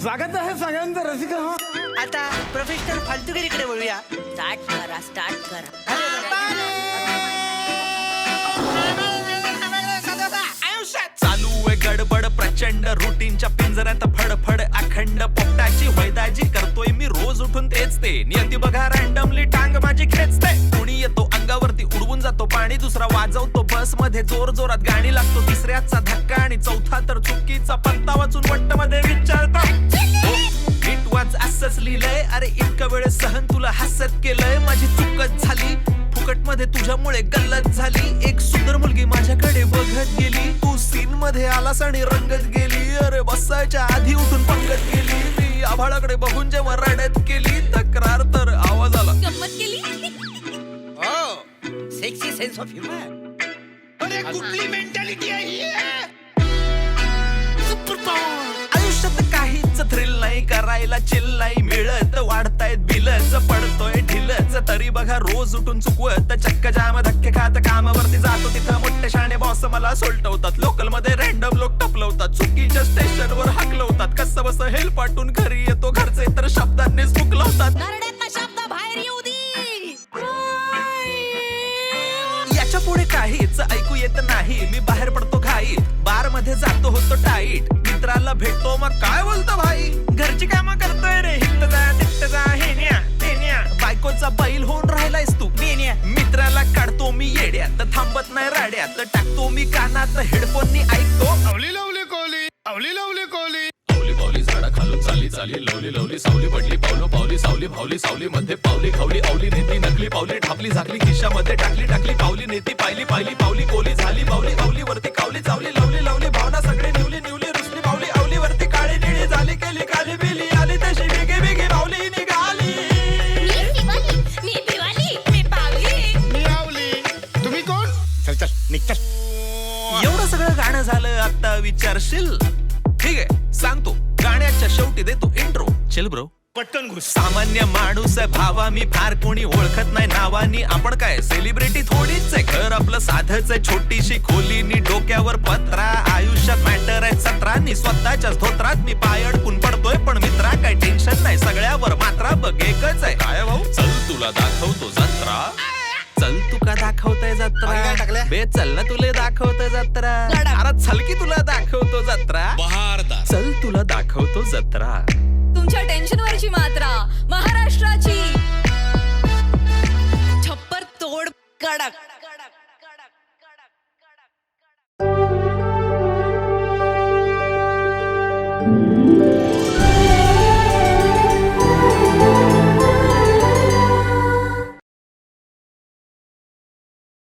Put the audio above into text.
स्वागत आहे सगळ्यांचं रसिक हा. आता प्रोफेशनल फालतूगिरीकडे वळूया. स्टार्ट करा. चालू आहे गडबड प्रचंड रुटीनच्या पिंजऱ्यात फडफड अखंड पोपटाची वैदाजी करतोय मी रोज उठून तेच ते नियती बघा रॅन्डमली टांग माझी खेचते. कुणी येतो अंगावरती उडवून जातो पाणी, दुसरा वाजवतो बस मध्ये जोर जोरात गाणी लागतो, तिसऱ्याचा धक्का आणि चौथा तर चुकीचा पत्ता वाचून वट्ट मध्ये विचारतो इट वाज असंच लिहिलंय. अरे इतका वेळ सहन तुला हसत केलंय, माझी चुकच झाली फुकट मध्ये तुझ्यामुळे गल्लत झाली. एक सुंदर मुलगी माझ्याकडे बघत गेली, तू सीन मध्ये आलास आणि रंगत गेली. अरे बसायच्या आधी उठून पंगत गेली, मी आभाळाकडे बघून जेव्हा रडत केली तक्रार तर आवाज आला. गंमत केली. Sexy sense of humour. अरे कुठली मेंटॅलिटी आहे आयुष्यात काहीच थ्रिल नाही, करायला चिल नाही मिळत, वाढतायत बिलच पडतोय ढिलच, तरी बघा रोज उठून चुकवत चक्क जाम धक्के खात कामावरती जातो तिथं मोठे शाणे बॉस मला सोलटवतात, लोकल मध्ये रॅन्डम लोक टपलवतात, चुकीच्या स्टेशनवर हाकलवतात, कसं बस हेल पाटून घरी येतो घरचे तर शब्दांनीच फुकलवतात. नरड्यातला शब्द बाहेर येऊ दे. याच्या पुढे काहीच ऐकू येत नाही, मी बाहेर पडतो घाईत, बार मध्ये जातो होतो टाईट, मित्राला भेटतो मग काय बोलतो भाई, घरची कामं करतोय रे हिट जा तिट्ट जा हे न्या ते न्या, बायकोचा बैल होऊन राहिलायस तू मेन्या, मित्राला काढतो मी येड्यात, थांबत नाही राड्यात, टाकतो मी कानात हेडफोननी ऐकतो अवली लवली कोली अवली लवली कोली पावली पावली झाडा खालून चाली चाली लवली लवली सावली पडली पावलो पावली सावली भावली सावली मध्ये पावली खावली आवली नेती नकली पावली ढापली झाकली खिशामध्ये टाकली टाकली पावली नेती पाहिली पाहिली पावली कोली झाली बावली आवली वरती कावली चावली लवली लवली भावना सगळे निवली निवली रुसली पावली आवली वरती काळी निळी झाली केली काली बिली आली तशी वेगे वेगे पावली निघाली. मी भिवाली, मी पावली. मी आवली. तुम्ही कोण? चल चल निघ चल. एवढं सगळं गाणं झालं आता विचारशील, ठीक आहे सांगतो गाण्याच्या शेवटी देतो इंट्रो. चल ब्रो पटकन घुस. सामान्य माणूस आहे भावा मी, फार कोणी ओळखत नाही नावानी, आपण काय सेलिब्रिटी थोडीच आहे, घर आपलं साधच आहे, छोटीशी खोलीनी डोक्यावर पत्रा, आयुष्यात मॅटर आहे 17 स्वतःच्याच धोत्रात मी पाय अडकून पडतोय, पण मित्रा काय टेन्शन नाही सगळ्यावर मात्रा बघ एकच आहे. काय भाऊ चल तुला दाखवतो जत्रा, चल तुका दाखवतोय जत्रा, बे चल ना तुला दाखवतोय जत्रा, अरे चल की तुला दाखवतो जत्रा, चल तुला दाखवतो जत्रा. तुमच्या टेन्शनवरची मात्रा महाराष्ट्राची छप्पर तोड कडक.